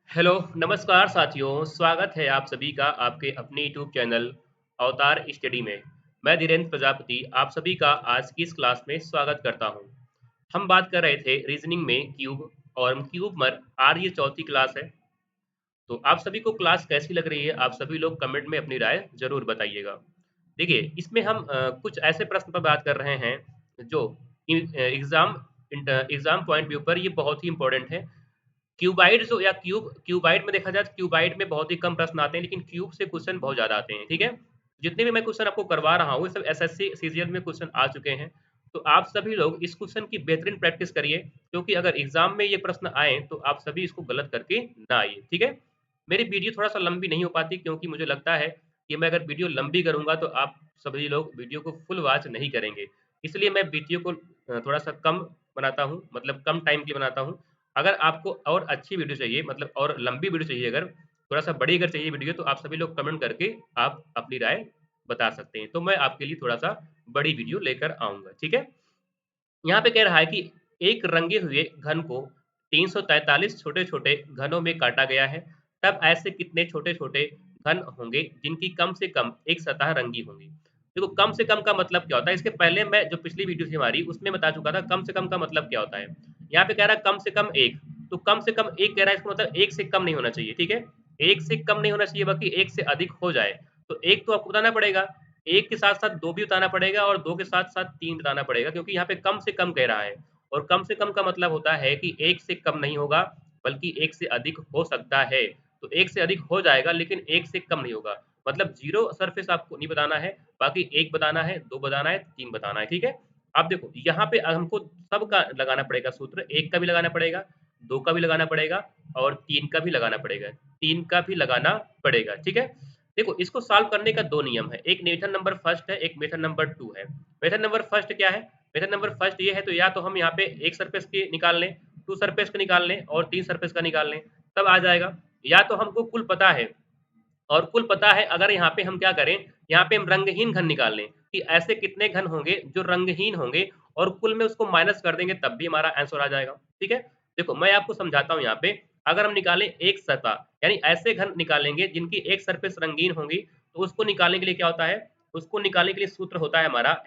Hello, नमस्कार साथियों, स्वागत है आप सभी का आपके अपने यूट्यूब चैनल अवतार स्टडी में। मैं धीरेन्द्र प्रजापति आप सभी का आज की इस क्लास में स्वागत करता हूं। हम बात कर रहे थे रीजनिंग में क्यूब और क्यूबमर आज ये चौथी क्लास है। तो आप सभी को क्लास कैसी लग रही है? आप सभी लोग कमेंट में अपनी राय ज़रूर बताइएगा। देखिए, इसमें हम कुछ ऐसे प्रश्न पर बात कर रहे हैं जो एग्ज़ाम पॉइंट व्यू पर ये बहुत ही इम्पोर्टेंट है। क्यूबाइड जो या क्यूबाइड में देखा जाए तो क्यूबाइड में बहुत ही कम प्रश्न आते हैं, लेकिन क्यूब से क्वेश्चन बहुत ज़्यादा आते हैं, ठीक है? जितने भी मैं क्वेश्चन आपको करवा रहा हूँ, ये सब एसएससी, सीजीएल में क्वेश्चन आ चुके हैं। तो आप सभी लोग इस क्वेश्चन की बेहतरीन प्रैक्टिस करिए, क्योंकि अगर एग्ज़ाम में ये प्रश्न आएँ, तो आप सभी इसको गलत करके ना आइए, ठीक है? मेरी वीडियो थोड़ा-सा लंबी नहीं हो पाती, क्योंकि मुझे लगता है कि मैं अगर वीडियो लंबी करूँगा, तो आप सभी लोग वीडियो को फुल वॉच नहीं करेंगे। इसलिए मैं वीडियो को थोड़ा-सा कम बनाता हूँ, मतलब कम टाइम के लिए बनाता हूँ। अगर आपको और अच्छी वीडियो चाहिए, मतलब और लंबी वीडियो चाहिए, अगर थोड़ा-सा बड़ी अगर चाहिए वीडियो, तो आप सभी लोग कमेंट करके आप अपनी राय बता सकते हैं। तो मैं आपके लिए थोड़ा-सा बड़ी वीडियो लेकर आऊँगा, ठीक है? यहाँ पे कह रहा है कि एक रंगे हुए घन को 343 छोटे-छोटे घनों में काटा गया है, तब ऐसे कितने छोटे-छोटे घन होंगे जिनकी कम से कम एक सतह रंगी होगी? देखो, कम से कम का मतलब क्या होता है? इसके पहले मैं जो पिछली वीडियो थी हमारी, उसमें बता चुका था कम से कम का मतलब क्या होता है। यहाँ पे कह रहा है कम से कम 1, तो कम से कम 1 कह रहा है, इसका मतलब 1 से कम नहीं होना चाहिए, ठीक है? 1 से कम नहीं होना चाहिए, बाकी 1 से अधिक हो जाए, तो 1 तो आपको बताना पड़ेगा। 1 के साथ-साथ 2 भी बताना पड़ेगा और 2 के साथ-साथ 3 बताना पड़ेगा, क्योंकि यहाँ पे कम से कम कह रहा है और कम से कम का मतलब होता है कि 1 से कम नहीं होगा, बल्कि 1 से अधिक हो सकता है। तो 1 से अधिक हो जाएगा, लेकिन 1 से कम नहीं होगा। मतलब 0 सरफेस आपको नहीं बताना है, बाकी 1 बताना है, 2 बताना है, 3 बताना है, ठीक है? अब देखो, यहाँ पे हमको सबका लगाना पड़ेगा सूत्र, 1 का भी लगाना पड़ेगा, 2 का भी लगाना पड़ेगा और 3 का भी लगाना पड़ेगा। 3 का भी लगाना पड़ेगा, ठीक है? देखो, इसको सॉल्व करने का 2 नियम है, एक मेथड नंबर फर्स्ट है, एक मेथड नंबर 2 है। मेथड नंबर फर्स्ट क्या है? मेथड नंबर फर्स्ट ये है, तो या तो हम यहाँ पे 1 सरफेस की निकाल लें, 2 सरफेस का निकाल लें और 3 सरफेस का निकाल लें, तब आ जाएगा। या तो हमको कुल पता है, और कुल पता है, अगर यहाँ पे हम क्या करें, यहाँ पे हम रंगहीन घन निकाल लें कि ऐसे कितने घन होंगे जो रंगहीन होंगे, और कुल में उसको माइनस कर देंगे, तब भी हमारा आंसर आ जाएगा, ठीक है? देखो, मैं आपको समझाता हूँ। यहाँ पे अगर हम निकालें एक सतह, यानी ऐसे घन निकालेंगे जिनकी एक सरफेस रंगीन होंगी, तो उसको निकालने के लिए क्या होता है, उसको निकालने के लिए सूत्र होता है हमारा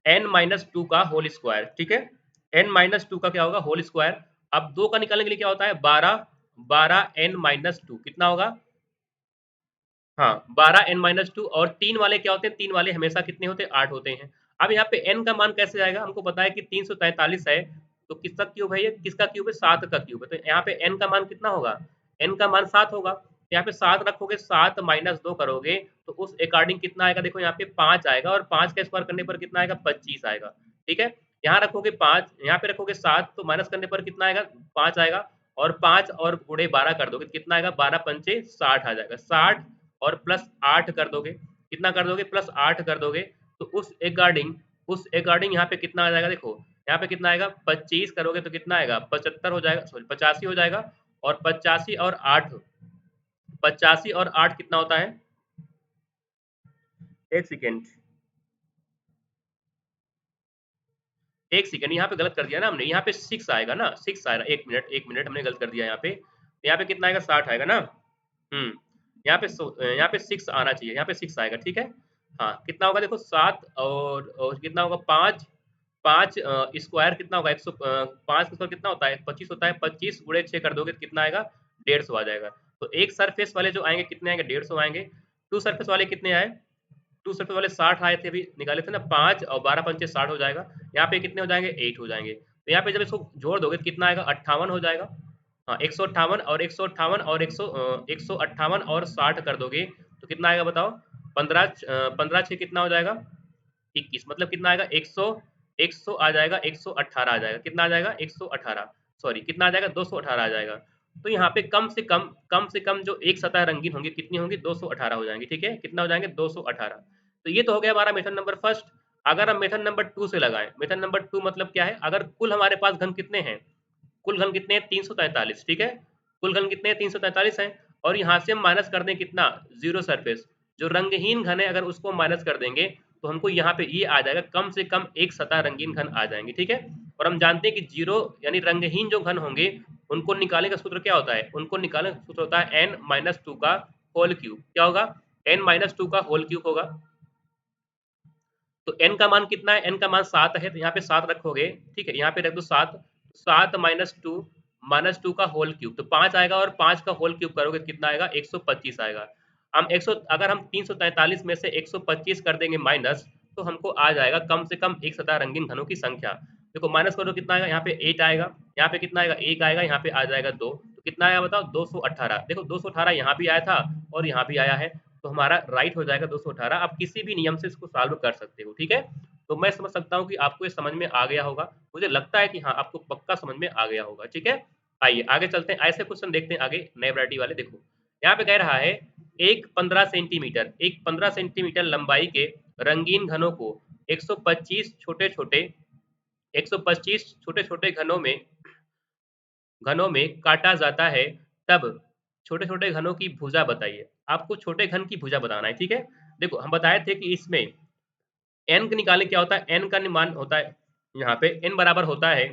n माइनस टू का होल स्क्वायर, ठीक है? n माइनस टू का क्या होगा, होल स्क्वायर। अब 2 का निकालने के लिए क्या होता है, 12, 12 n माइनस टू कितना होगा? हाँ, 12 n माइनस टू। और 3 वाले क्या होते हैं, 3 वाले हमेशा कितने होते हैं, 8 होते हैं। अब यहाँ पे n का मान कैसे आएगा, हमको पता है कि 343 है, तो किसका क्यूब है ये, किसका क्यूब है, 7 का क्यूब है, तो यहाँ पे n का मान कितना होगा, n का मान 7 होगा। यहाँ पे 7 रखोगे, 7 माइनस 2 करोगे, तो उस अकॉर्डिंग कितना आएगा, देखो यहाँ पे 5 आएगा, और 5 का स्क्वायर करने पर कितना आएगा, 25 आएगा, ठीक है? यहाँ रखोगे 5, यहाँ पे रखोगे 7, तो माइनस करने पर कितना आएगा, 5 आएगा, और 5 और गुणे 12 कर दोगे, कितना आएगा, 12 पंचे 60 आ जाएगा, 60 और प्लस 8 कर दोगे, कितना कर दोगे, प्लस 8 कर दोगे, तो उस अकॉर्डिंग यहाँ पे कितना आ जाएगा, देखो यहाँ पे कितना आएगा, 25 करोगे तो कितना आएगा, 75 हो जाएगा, सॉरी 85 हो जाएगा। और 85 और 8, 85 और 8 कितना होता है, एक सेकेंड, एक सेकंड, यहाँ पे गलत कर दिया ना हमने, यहाँ पे 6 आएगा ना, 6 आएगा, एक मिनट हमने गलत कर दिया यहाँ पे। यहाँ पे कितना आएगा, 60 आएगा ना। यहाँ पे 6 आना चाहिए, यहाँ पे 6 आएगा, ठीक है? हाँ, कितना होगा देखो, 7 और कितना होगा, 5, 5 स्क्वायर कितना होगा, 5 का स्क्वायर कितना होता है, 25 होता है, 25 गुणे 6 कर दोगे तो कितना आएगा, 150 आ जाएगा। तो एक सरफेस वाले जो आएंगे कितने आएंगे, 150 आएंगे। 2 सरफेस वाले कितने आए, 2 सरफेस वाले 60 आए थे, अभी निकाले थे ना, 5 और 12 पंचे 60 हो जाएगा। यहाँ पे कितने हो जाएंगे, 8 हो जाएंगे। तो यहाँ पे जब इसको जोड़ दोगे तो कितना आएगा, 58 हो जाएगा। हाँ, 158 और 158 और 158 और 60 कर दोगे तो कितना आएगा बताओ, 15, 15 6 कितना हो जाएगा, 21, मतलब कितना आएगा, 100 आ जाएगा, 118 आ जाएगा, कितना आ जाएगा, 118, सॉरी कितना आ जाएगा, 218 आ जाएगा। तो यहाँ पे कम से कम जो एक सतह रंगीन होंगी कितनी होंगी, 218 हो जाएंगी, ठीक है? कितना हो जाएंगे, 218। तो ये तो हो गया हमारा मेथड नंबर फर्स्ट। अगर हम मेथड नंबर 2 से लगाएं, मेथड नंबर 2 मतलब क्या है, अगर कुल हमारे पास घन कितने हैं, कुल घन कितने हैं, 343, ठीक है? कुल घन कितने हैं, 343 है। और यहाँ से हम माइनस कर दें कितना, जीरो सरफेस, जो रंगहीन घन है अगर उसको माइनस कर देंगे, तो हमको यहाँ पे ये आ जाएगा कम से कम एक सतह रंगीन घन आ जाएंगे, ठीक है। और हम जानते हैं कि जीरो यानी रंगहीन जो घन होंगे उनको निकालने का सूत्र क्या होता है, उनको निकालने का सूत्र होता है n-2 का होल क्यूब। क्या होगा, n-2 का होल क्यूब होगा। तो n का मान कितना है, n का मान 7 है, तो यहाँ पे 7 रखोगे, ठीक है, यहाँ पे रख दो 7, 7 माइनस टू का होल क्यूब, तो 5 आएगा, और 5 का होल क्यूब करोगे कितना आएगा, 125 आएगा। हम 100 अगर हम 343 में से 125 कर देंगे माइनस, तो हमको आ जाएगा कम से कम एक सतह रंगीन घनों की संख्या। देखो माइनस करो कितना आएगा, यहाँ पे 8 आएगा, यहाँ पे कितना आएगा, 1 आएगा, यहाँ पे आ जाएगा 2, तो कितना आएगा बताओ, 218। देखो 218 यहाँ भी आया था और यहाँ भी आया है, तो हमारा राइट हो जाएगा 218। आप किसी भी नियम से इसको सॉल्व कर सकते हो, ठीक है। तो मैं समझ सकता हूँ कि आपको ये समझ में आ गया होगा, मुझे लगता है कि हाँ आपको पक्का समझ में आ गया होगा, ठीक है। आइए आगे चलते हैं, ऐसे क्वेश्चन देखते हैं आगे नए वैरायटी वाले। देखो यहाँ पे कह रहा है एक 15 सेंटीमीटर लंबाई के रंगीन घनों को 125 छोटे छोटे 125 छोटे छोटे घनों में काटा जाता है, तब छोटे छोटे घनों की भुजा बताइए। आपको छोटे घन की भुजा बताना है, ठीक है। देखो हम बताए थे कि इसमें एन के निकालने क्या होता है, एन का मान होता है यहाँ पे एन बराबर होता है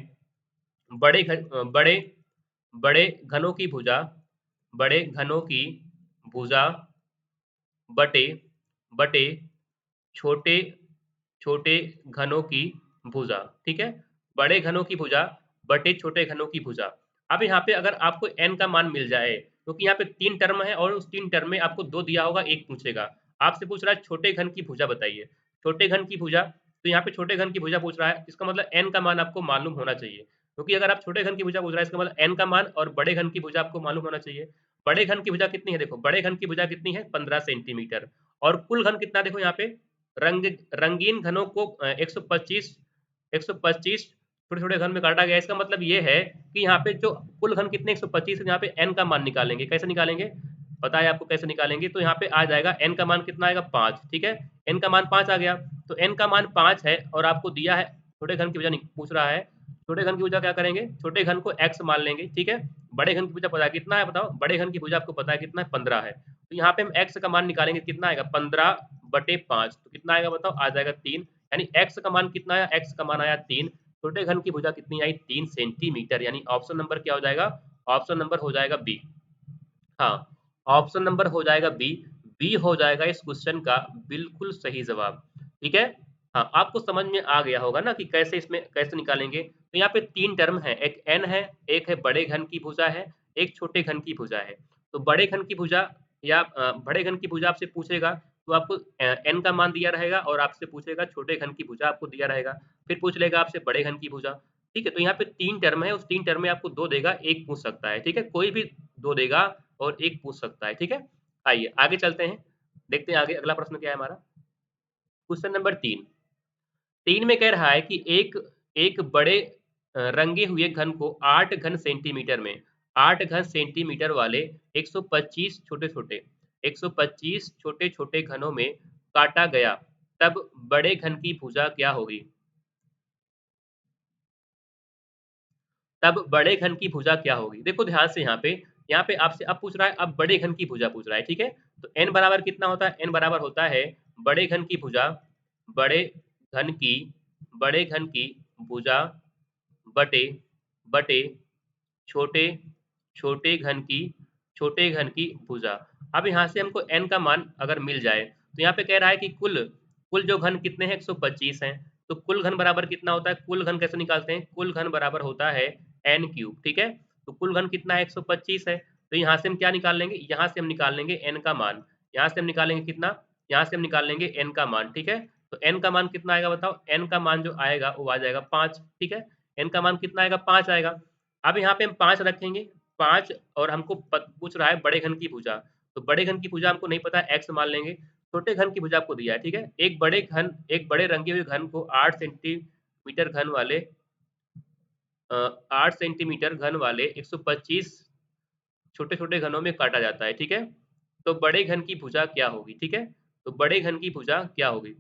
बड़े घन बड़े बड़े घनों की भुजा बड़े घनों की भुजा बटे बटे छोटे छोटे घनों की भुजा, ठीक है। बड़े घनों की भुजा बटे छोटे घनों की भुजा। अब यहाँ पे अगर आपको n का मान मिल जाए, क्योंकि यहाँ पे 3 टर्म है और उस 3 टर्म में आपको 2 दिया होगा, 1 पूछेगा। आपसे पूछ रहा है छोटे घन की भुजा बताइए। छोटे घन की भुजा, तो यहाँ पे छोटे घन की भुजा पूछ रहा है, इसका मतलब n का मान आपको मालूम होना चाहिए, क्योंकि अगर आप छोटे घन की भुजा पूछ रहा है इसका मतलब n का मान और बड़े घन की भुजा आपको मालूम होना चाहिए। बड़े घन की भुजा कितनी है, देखो बड़े घन की भुजा कितनी है, 15 सेंटीमीटर। और कुल घन कितना, देखो यहाँ पे रंगीन घनों को 125 छोटे छोटे घन में काटा गया। इसका मतलब ये है कि यहाँ पे जो कुल घन कितने 125 है, यहाँ पे n का मान निकालेंगे। कैसे निकालेंगे, पता है आपको कैसे निकालेंगे, तो यहाँ पे आ जाएगा n का मान कितना आएगा, 5, ठीक है। n का मान 5 आ गया, तो n का मान 5 है और आपको दिया है छोटे घन की वजह पूछ रहा है। छोटे घन की भुजा क्या करेंगे, छोटे घन को x मान लेंगे, ठीक है। बड़े घन की भुजा पता है कितना है, बताओ, बड़े घन की भुजा आपको पता है कितना है, 15 है। तो यहाँ पे हम x का मान निकालेंगे, कितना आएगा, 15/5, तो कितना आएगा बताओ, आ जाएगा 3। यानी x का मान कितना आया, x का मान आया 3। छोटे घन की भुजा कितनी आई, 3 सेंटीमीटर। यानी ऑप्शन नंबर क्या हो जाएगा, ऑप्शन नंबर हो जाएगा बी। हाँ, ऑप्शन नंबर हो जाएगा बी। बी हो जाएगा इस क्वेश्चन का बिल्कुल सही जवाब, ठीक है। हाँ, आपको समझ में आ गया होगा ना कि कैसे इसमें कैसे निकालेंगे। तो यहाँ पे 3 टर्म है, एक n है, एक है बड़े घन की भुजा है, एक छोटे घन की भुजा है। तो बड़े घन की भुजा या बड़े घन की भुजा आपसे पूछेगा, तो आपको n का मान दिया रहेगा, और आपसे पूछेगा छोटे घन की भुजा आपको दिया रहेगा, फिर पूछ लेगा आपसे बड़े घन की भुजा, ठीक है। तो यहाँ पे 3 टर्म है, उस 3 टर्म में आपको 2 देगा, 1 पूछ सकता है, ठीक है, कोई भी 2 देगा और 1 पूछ सकता है, ठीक है। आइए आगे चलते हैं, देखते हैं आगे अगला प्रश्न क्या है हमारा। क्वेश्चन नंबर 3 में कह रहा है कि एक एक बड़े रंगे हुए घन को 8 घन सेंटीमीटर में 8 घन सेंटीमीटर वाले 125 छोटे छोटे 125 छोटे छोटे घनों में काटा गया, तब बड़े घन की भुजा क्या होगी। तब बड़े घन की भुजा क्या होगी, देखो ध्यान से यहाँ पे आपसे अब पूछ रहा है, अब बड़े घन की भुजा पूछ रहा है, ठीक है। तो n बराबर कितना होता है, n बराबर होता है बड़े घन की भुजा बड़े घन की बड़े घन की भुजा बटे बटे छोटे छोटे घन की छोटे घन की भुजा। अब यहाँ से हमको n का मान अगर मिल जाए, तो यहाँ पे कह रहा है कि कुल कुल जो घन कितने हैं, 125 हैं। तो कुल घन बराबर कितना होता है, कुल घन कैसे निकालते हैं, कुल घन बराबर होता है n क्यूब, ठीक है। तो कुल घन कितना है, 125 है। तो यहाँ से हम क्या निकाल लेंगे, यहाँ से हम निकाल लेंगे n का मान। यहाँ से हम निकालेंगे कितना, यहाँ से हम निकाल लेंगे n का मान, ठीक है। तो n का मान कितना आएगा बताओ, n का मान जो आएगा वो आ जाएगा 5, ठीक है। n का मान कितना आएगा, 5 आएगा। अब यहाँ पे हम 5 रखेंगे, 5, और हमको पूछ रहा है बड़े घन की भुजा। तो बड़े घन की भुजा हमको नहीं पता है, x मान लेंगे। छोटे घन की भुजा आपको दिया है, ठीक है। एक बड़े रंगे हुए घन को 8 सेंटीमीटर घन वाले 8 सेंटीमीटर घन वाले 125 छोटे छोटे घनों में काटा जाता है, ठीक है। तो बड़े घन की भुजा क्या होगी, ठीक है। तो बड़े घन की भुजा क्या होगी,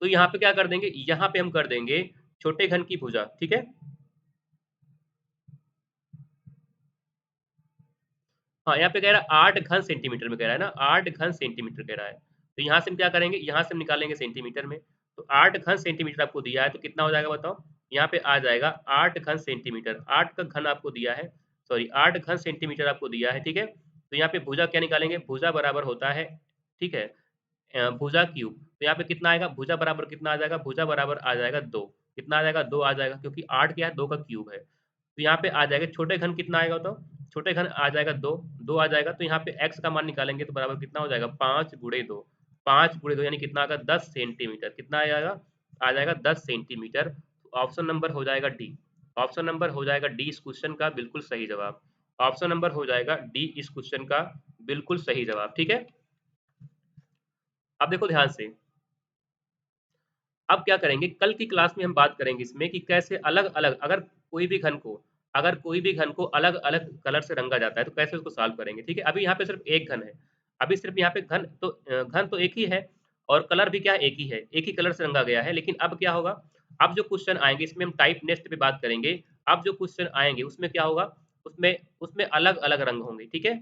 तो यहाँ पे क्या कर देंगे, यहाँ पे हम कर देंगे छोटे घन की भुजा, ठीक है। हाँ, यहाँ पे कह रहा है 8 घन सेंटीमीटर में कह रहा है ना, 8 घन सेंटीमीटर कह रहा है। तो यहाँ से हम क्या करेंगे, यहाँ से हम निकालेंगे सेंटीमीटर में। तो 8 घन सेंटीमीटर आपको दिया है, तो कितना हो जाएगा बताओ? यहाँ पे आ जाएगा 8 घन सेंटीमीटर, 8 का घन आपको दिया है, सॉरी 8 घन सेंटीमीटर आपको दिया है, ठीक है। तो यहाँ पे भुजा क्या निकालेंगे, भुजा बराबर होता है, ठीक है, भुजा क्यूब। तो यहाँ पे कितना आएगा, भुजा बराबर कितना आ जाएगा, भुजा बराबर आ जाएगा 2। कितना आ जाएगा, 2 आ जाएगा, क्योंकि 8 क्या है, 2 का क्यूब है। तो यहाँ पे आ जाएगा छोटे घन कितना आएगा, तो छोटे घन आ जाएगा 2, 2 आ जाएगा। तो यहाँ पे x का मान निकालेंगे तो बराबर कितना हो जाएगा, 5 गुणे 2, 5 गुणे 2 यानी कितना आएगा, 10 सेंटीमीटर। कितना आ जाएगा, आ जाएगा 10 सेंटीमीटर। ऑप्शन नंबर हो जाएगा डी। ऑप्शन नंबर हो जाएगा डी इस क्वेश्चन का बिल्कुल सही जवाब। ऑप्शन नंबर हो जाएगा डी इस क्वेश्चन का बिल्कुल सही जवाब, ठीक है। अब देखो ध्यान से, अब क्या करेंगे, कल की क्लास में हम बात करेंगे इसमें कि कैसे अलग अलग, अगर कोई भी घन को अलग अलग कलर से रंगा जाता है तो कैसे उसको सॉल्व करेंगे, ठीक है। अभी यहाँ पे सिर्फ एक घन है, अभी सिर्फ यहाँ पे घन तो एक ही है, और कलर भी क्या है, एक ही है, एक ही कलर से रंगा गया है। लेकिन अब क्या होगा, अब जो क्वेश्चन आएंगे इसमें हम टाइप नेक्स्ट पे बात करेंगे। अब जो क्वेश्चन आएंगे उसमें क्या होगा, उसमें उसमें अलग अलग रंग होंगे, ठीक है।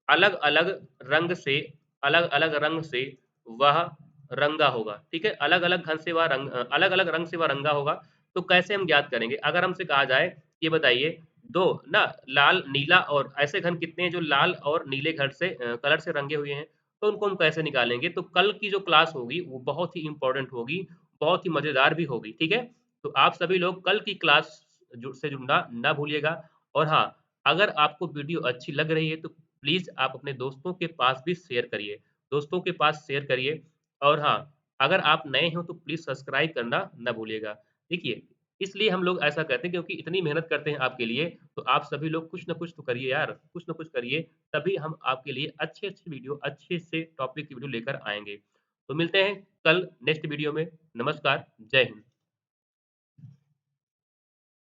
अलग अलग रंग से, अलग अलग रंग से वह रंगा होगा, ठीक है। अलग अलग घन से वह अलग अलग रंग से वह रंगा होगा। तो कैसे हम ज्ञात करेंगे, अगर हमसे कहा जाए, ये बताइए, दो ना लाल नीला और ऐसे घन कितने हैं जो लाल और नीले घर से कलर से रंगे हुए हैं, तो उनको हम कैसे निकालेंगे। तो कल की जो क्लास होगी वो बहुत ही इंपॉर्टेंट होगी, बहुत ही मजेदार भी होगी, ठीक है। तो आप सभी लोग कल की क्लास से जुड़ना ना भूलिएगा। और हाँ, अगर आपको वीडियो अच्छी लग रही है तो प्लीज़ आप अपने दोस्तों के पास भी शेयर करिए, दोस्तों के पास शेयर करिए। और हाँ, अगर आप नए हो तो प्लीज़ सब्सक्राइब करना ना भूलिएगा। देखिए, इसलिए हम लोग ऐसा करते हैं क्योंकि इतनी मेहनत करते हैं आपके लिए, तो आप सभी लोग कुछ ना कुछ तो करिए यार, कुछ ना कुछ करिए, तभी हम आपके लिए अच्छे-अच्छे वीडियो, अच्छे से टॉपिक की वीडियो लेकर आएँगे। तो मिलते हैं कल नेक्स्ट वीडियो में। नमस्कार, जय हिंद।